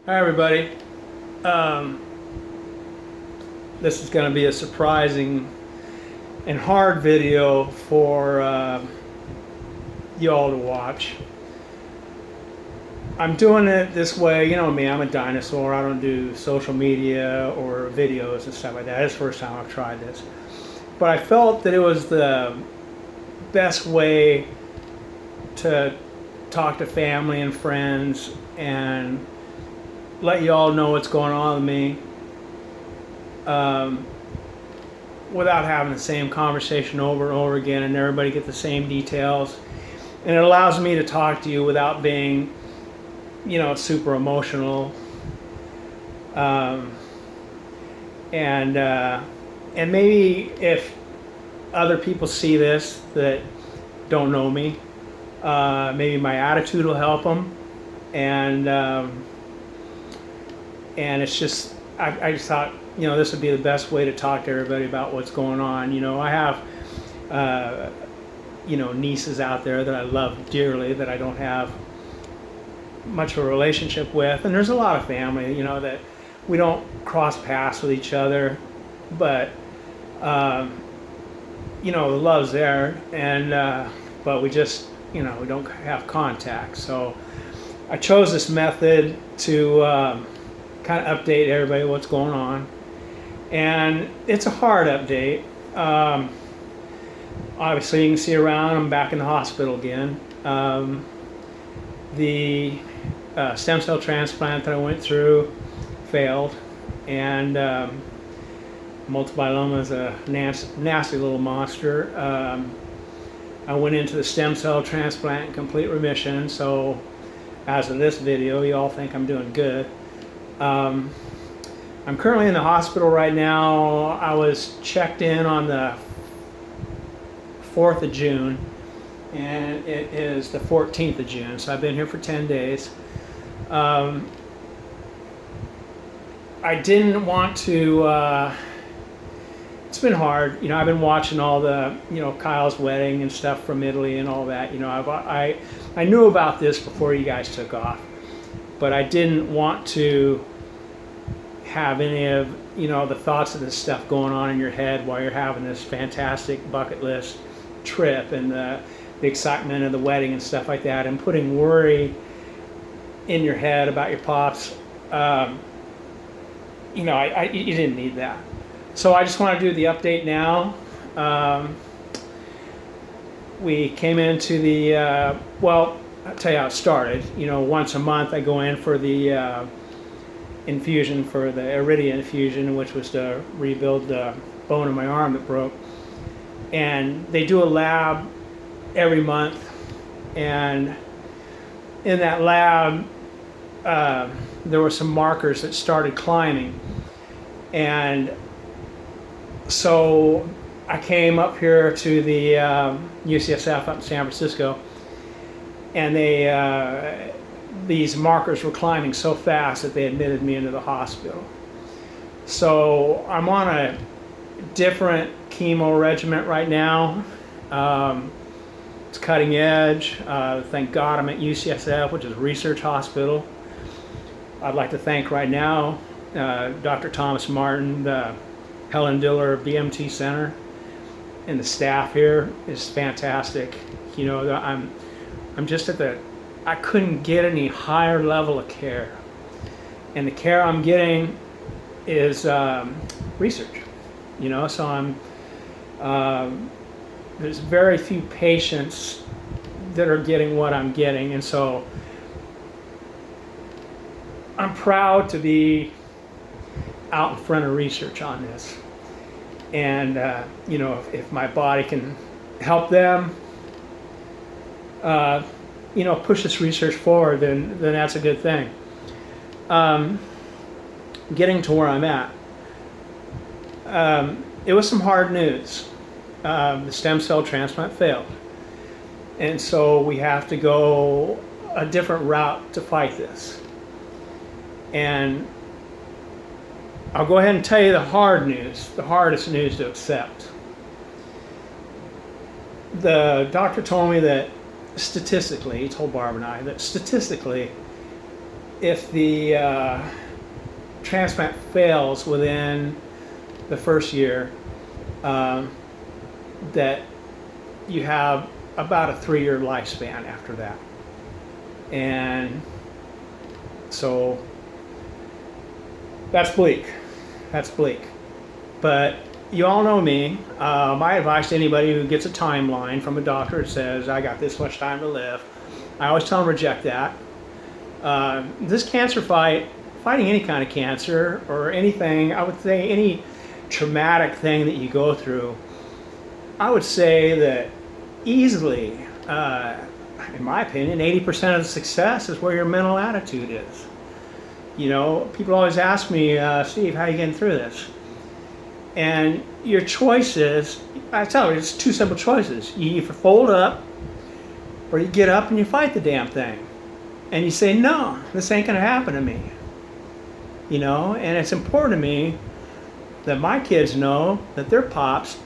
Hi everybody. Um, this is going to be a surprising and hard video for you all to watch. I'm doing it this way, you know me, I'm a dinosaur. I don't do social media or videos and stuff like that. It's the first time I've tried this. But I felt that it was the best way to talk to family and friends and let you all know what's going on with me without having the same conversation over and over again and everybody get the same details. And it allows me to talk to you without being, super emotional. And maybe if other people see this that don't know me, maybe my attitude will help them. And it's just, I just thought, this would be the best way to talk to everybody about what's going on. I have, nieces out there that I love dearly that I don't have much of a relationship with. And there's a lot of family, that we don't cross paths with each other, but, the love's there. And, but we just, we don't have contact. So I chose this method to, kind of update everybody what's going on, and it's a hard update. Obviously you can see around, I'm back in the hospital again. The stem cell transplant that I went through failed, and multiple myeloma is a nasty little monster. I went into the stem cell transplant in complete remission, so as of this video you all think I'm doing good. I'm currently in the hospital right now. I was checked in on the 4th of June, and it is the 14th of June, so I've been here for 10 days. I didn't want to, it's been hard. I've been watching all the, Kyle's wedding and stuff from Italy and all that. I knew about this before you guys took off, but I didn't want to have any of the thoughts of this stuff going on in your head while you're having this fantastic bucket list trip and the excitement of the wedding and stuff like that, and putting worry in your head about your pops. You didn't need that. So I just want to do the update now. We came into the well, I'll tell you how it started. Once a month I go in for the infusion, for the iridium infusion, which was to rebuild the bone in my arm that broke. And they do a lab every month, and in that lab there were some markers that started climbing. And so I came up here to the UCSF up in San Francisco, and these markers were climbing so fast that they admitted me into the hospital. So I'm on a different chemo regimen right now. It's cutting edge. Thank God I'm at UCSF, which is a research hospital. I'd like to thank right now Dr. Thomas Martin, the Helen Diller BMT Center, and the staff here is fantastic. I'm just at the, I couldn't get any higher level of care, and the care I'm getting is research. So I'm there's very few patients that are getting what I'm getting, and so I'm proud to be out in front of research on this. And if my body can help them push this research forward, then that's a good thing. Getting to where I'm at, it was some hard news. The stem cell transplant failed, and so we have to go a different route to fight this. And I'll go ahead and tell you the hard news, the hardest news to accept. The doctor told me that statistically, he told Barb and I, that statistically if the transplant fails within the first year, that you have about a 3-year lifespan after that. And so that's bleak. That's bleak. But you all know me. My advice to anybody who gets a timeline from a doctor that says, I got this much time to live, I always tell them reject that. This cancer fighting any kind of cancer or anything, I would say any traumatic thing that you go through, I would say that easily, in my opinion, 80% of the success is where your mental attitude is. You know, people always ask me, Steve, how are you getting through this? And your choices, I tell you, it's 2 simple choices. You either fold up or you get up and you fight the damn thing. And you say, no, this ain't gonna happen to me. You know, and it's important to me that my kids know that their pops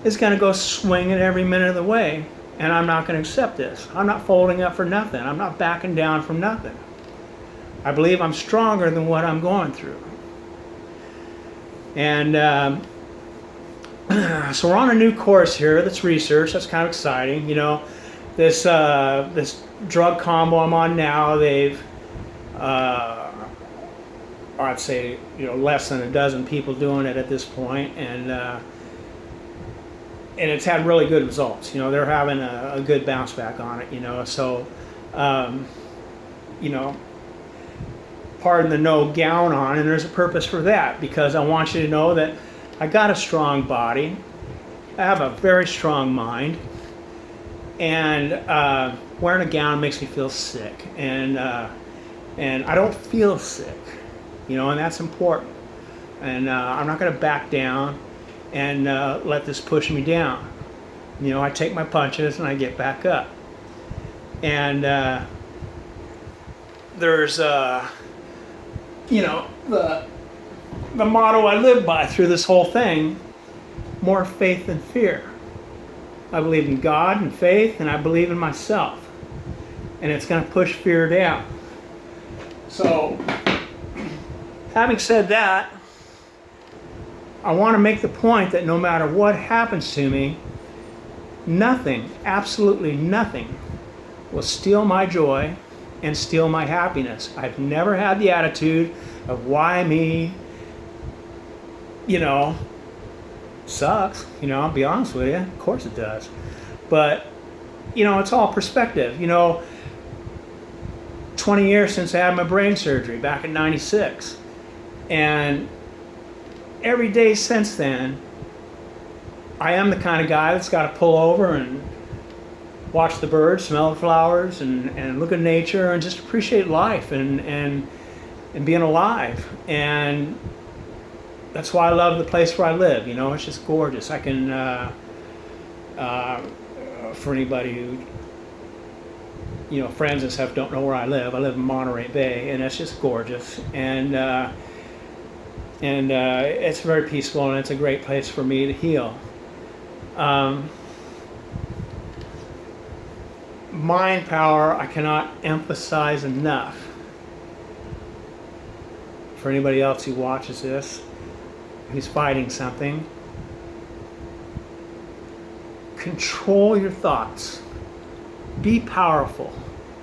is gonna go swinging every minute of the way, and I'm not gonna accept this. I'm not folding up for nothing. I'm not backing down from nothing. I believe I'm stronger than what I'm going through. And so we're on a new course here that's research. That's kind of exciting. You know, this drug combo I'm on now, they've, or I'd say, you know, less than a dozen people doing it at this point, and it's had really good results. You know, they're having a good bounce back on it. You know, so you know, pardon the no gown on, and there's a purpose for that, because I want you to know that I got a strong body, I have a very strong mind, and wearing a gown makes me feel sick, and I don't feel sick, you know, and that's important. And I'm not going to back down and let this push me down. You know, I take my punches and I get back up. And there's you know, the motto I live by through this whole thing: more faith than fear. I believe in God and faith, and I believe in myself. And it's going to push fear down. So, having said that, I want to make the point that no matter what happens to me, nothing, absolutely nothing, will steal my joy and steal my happiness. I've never had the attitude of why me, you know, sucks. You know, I'll be honest with you. Of course it does. But, you know, it's all perspective. You know, 20 years since I had my brain surgery back in '96. And every day since then, I am the kind of guy that's got to pull over and watch the birds, smell the flowers, and look at nature and just appreciate life and being alive. And that's why I love the place where I live. You know, it's just gorgeous. I can, for anybody who, you know, friends and stuff don't know where I live in Monterey Bay, and it's just gorgeous. And it's very peaceful, and it's a great place for me to heal. Mind power, I cannot emphasize enough. For anybody else who watches this, who's fighting something, control your thoughts. Be powerful.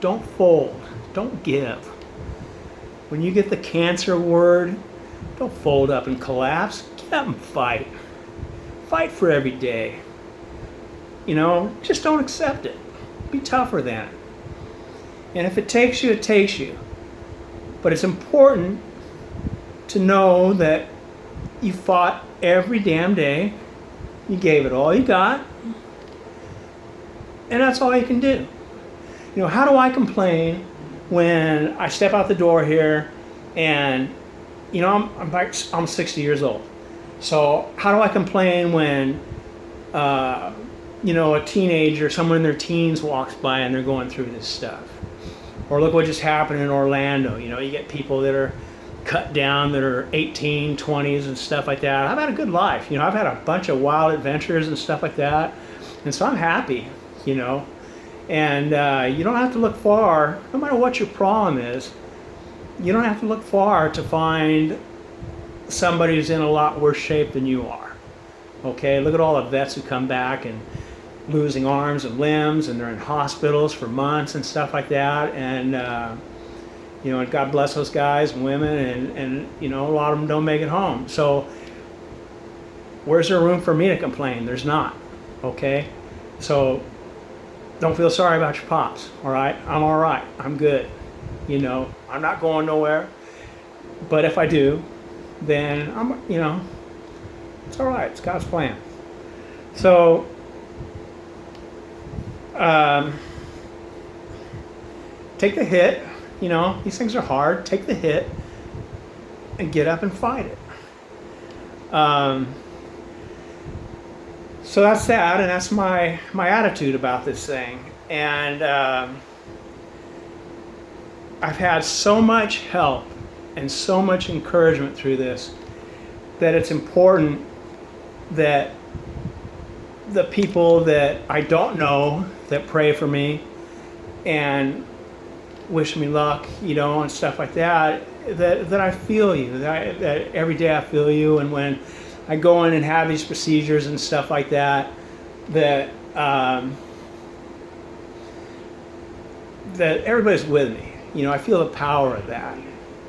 Don't fold. Don't give. When you get the cancer word, don't fold up and collapse. Get up and fight. Fight for every day. You know, just don't accept it. Be tougher than it. And if it takes you, it takes you. But it's important to know that you fought every damn day. You gave it all you got. And that's all you can do. You know, how do I complain when I step out the door here and, you know, I'm 60 years old. So how do I complain when, you know, a teenager, someone in their teens walks by and they're going through this stuff? Or look what just happened in Orlando. You know, you get people that are cut down that are 18, 20s and stuff like that. I've had a good life. You know, I've had a bunch of wild adventures and stuff like that. And so I'm happy, you know. And you don't have to look far, no matter what your problem is. you don't have to look far to find somebody who's in a lot worse shape than you are. Okay, look at all the vets who come back and losing arms and limbs, and they're in hospitals for months and stuff like that. And and God bless those guys and women, and a lot of them don't make it home. So where's there room for me to complain? There's not. Okay, so don't feel sorry about your pops. All right, I'm all right. I'm good. I'm not going nowhere. But if I do, then it's all right. It's God's plan. So, take the hit. These things are hard. Take the hit and get up and fight it. So that's that, and that's my attitude about this thing. And I've had so much help and so much encouragement through this that it's important that the people that I don't know that pray for me and wish me luck, and stuff like that, that I feel you, that every day I feel you, and when I go in and have these procedures and stuff like that, that everybody's with me. I feel the power of that.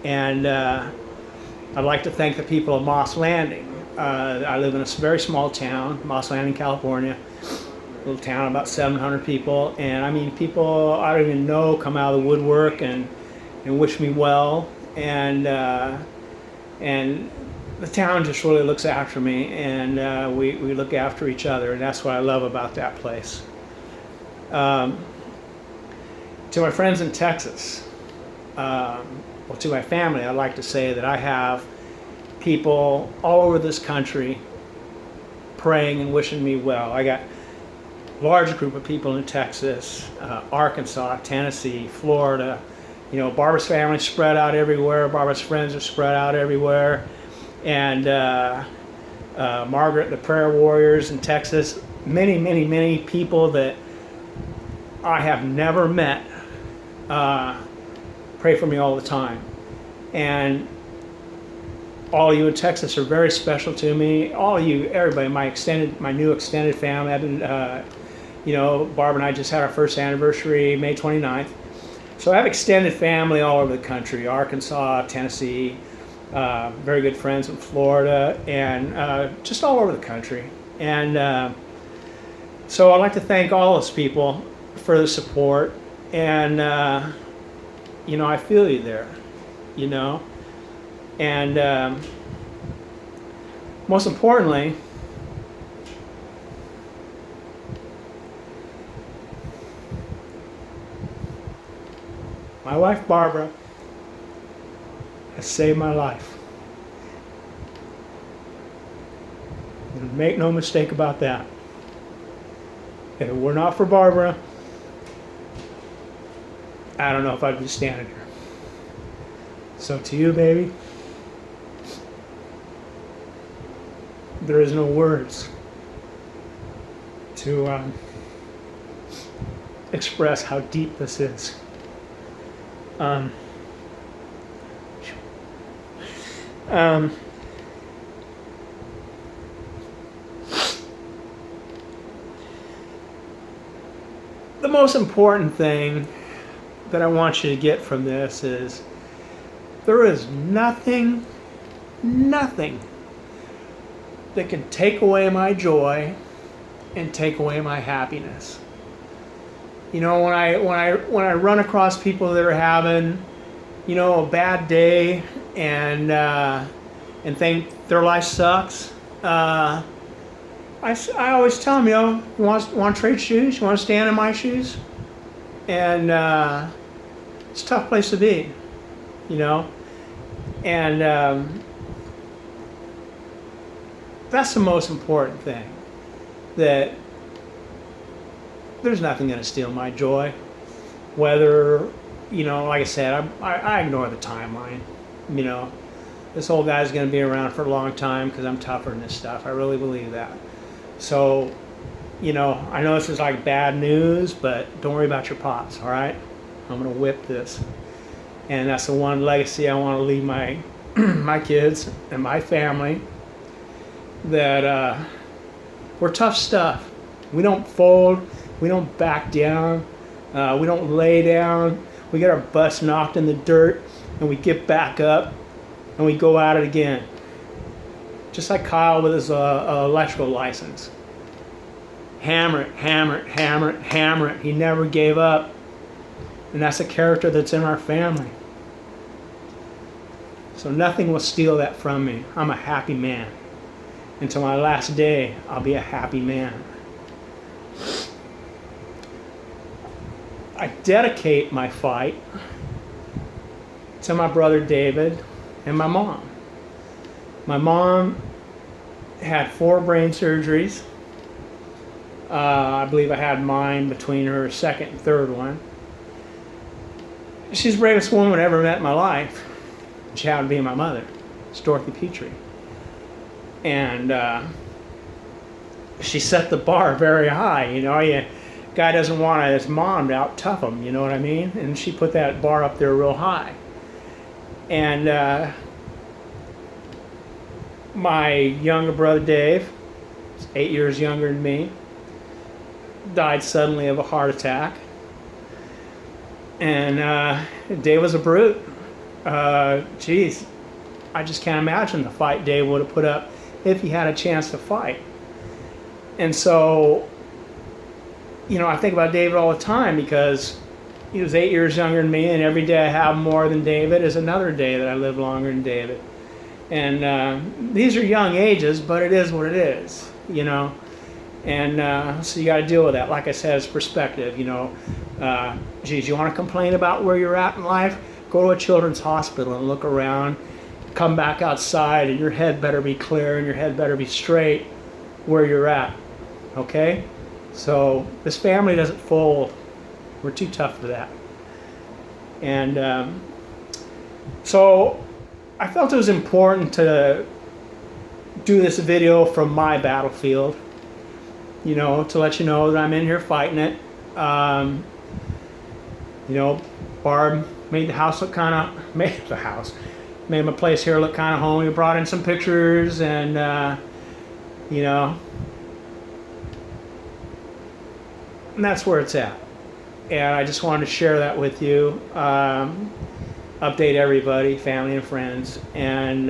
And I'd like to thank the people of Moss Landing. I live in a very small town, Moss Landing, California. A little town, about 700 people. And people I don't even know come out of the woodwork and wish me well. And the town just really looks after me, and we look after each other, and that's what I love about that place. To my friends in Texas, to my family, I'd like to say that I have people all over this country praying and wishing me well. I got a large group of people in Texas, Arkansas, Tennessee, Florida. Barbara's family spread out everywhere. Barbara's friends are spread out everywhere. And Margaret, the prayer warriors in Texas, many, many, many people that I have never met pray for me all the time. And all of you in Texas are very special to me. All of you, everybody, my new extended family. I've been, Barbara and I just had our first anniversary, May 29th. So I have extended family all over the country, Arkansas, Tennessee, very good friends in Florida, and just all over the country. And so I'd like to thank all those people for the support. And, I feel you there, And most importantly, my wife Barbara has saved my life. And make no mistake about that. If it were not for Barbara, I don't know if I'd be standing here. So to you, baby, there is no words to express how deep this is. The most important thing that I want you to get from this is there is nothing that can take away my joy and take away my happiness. When I run across people that are having, a bad day and think their life sucks, I always tell them, you want to trade shoes? You want to stand in my shoes? And it's a tough place to be, And that's the most important thing, that there's nothing going to steal my joy. Whether, like I said, I ignore the timeline. This old guy's going to be around for a long time because I'm tougher than this stuff. I really believe that. So, I know this is like bad news, but don't worry about your pops, all right? I'm going to whip this. And that's the one legacy I want to leave my my kids and my family, that we're tough stuff. We don't fold, we don't back down, we don't lay down. We get our butts knocked in the dirt and we get back up and we go at it again. Just like Kyle with his electrical license. Hammer it, hammer it, hammer it, hammer it. He never gave up. And that's a character that's in our family. So nothing will steal that from me. I'm a happy man. Until my last day, I'll be a happy man. I dedicate my fight to my brother David and my mom. My mom had 4 brain surgeries. I believe I had mine between her second and third one. She's the bravest woman I ever met in my life. She happened to be my mother. It's Dorothy Petrie. And she set the bar very high. You know, guy doesn't want his mom to out-tough him, you know what I mean? And she put that bar up there real high. And my younger brother Dave, 8 years younger than me, died suddenly of a heart attack. And Dave was a brute. Geez, I just can't imagine the fight Dave would have put up if he had a chance to fight. And so, you know, I think about David all the time because he was 8 years younger than me, and every day I have more than David is another day that I live longer than David. And these are young ages, but it is what it is, you know. And so you got to deal with that. Like I said, it's perspective, you know. Geez, you want to complain about where you're at in life? Go to a children's hospital and look around. Come back outside, and your head better be clear and your head better be straight where you're at. Okay? So this family doesn't fold. We're too tough for that. And so I felt it was important to do this video from my battlefield, you know, to let you know that I'm in here fighting it. You know, Barb made the house look kind of, made my place here look kind of homey. We brought in some pictures, and you know, and that's where it's at. And I just wanted to share that with you, update everybody, family and friends. And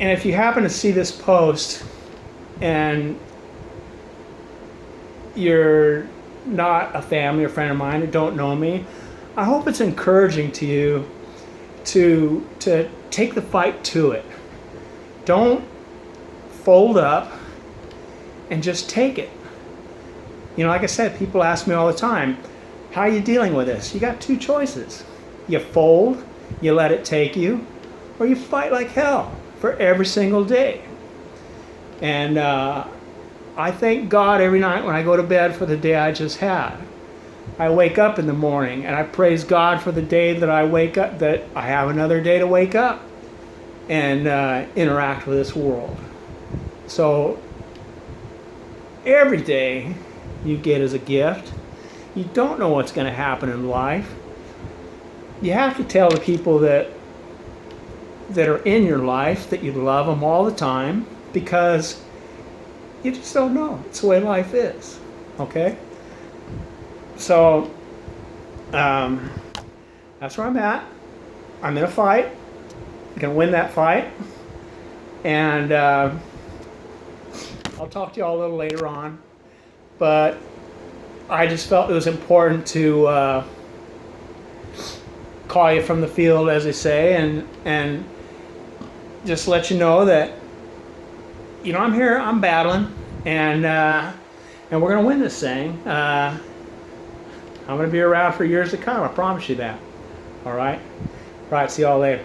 if you happen to see this post and you're not a family or friend of mine or don't know me, I hope it's encouraging to you to take the fight to it. Don't fold up and just take it. You know, like I said, people ask me all the time, how are you dealing with this? You got 2 choices. You fold, you let it take you, or you fight like hell for every single day. And I thank God every night when I go to bed for the day I just had. I wake up in the morning and I praise God for the day that I wake up, that I have another day to wake up and interact with this world. So every day you get as a gift. You don't know what's going to happen in life. You have to tell the people that are in your life that you love them all the time, because you just don't know. It's the way life is. Okay? So that's where I'm at. I'm in a fight. I'm going to win that fight. And I'll talk to you all a little later on. But I just felt it was important to call you from the field, as they say, and just let you know that, you know, I'm here, I'm battling, and we're going to win this thing. I'm going to be around for years to come, I promise you that. All right? All right, see y'all later.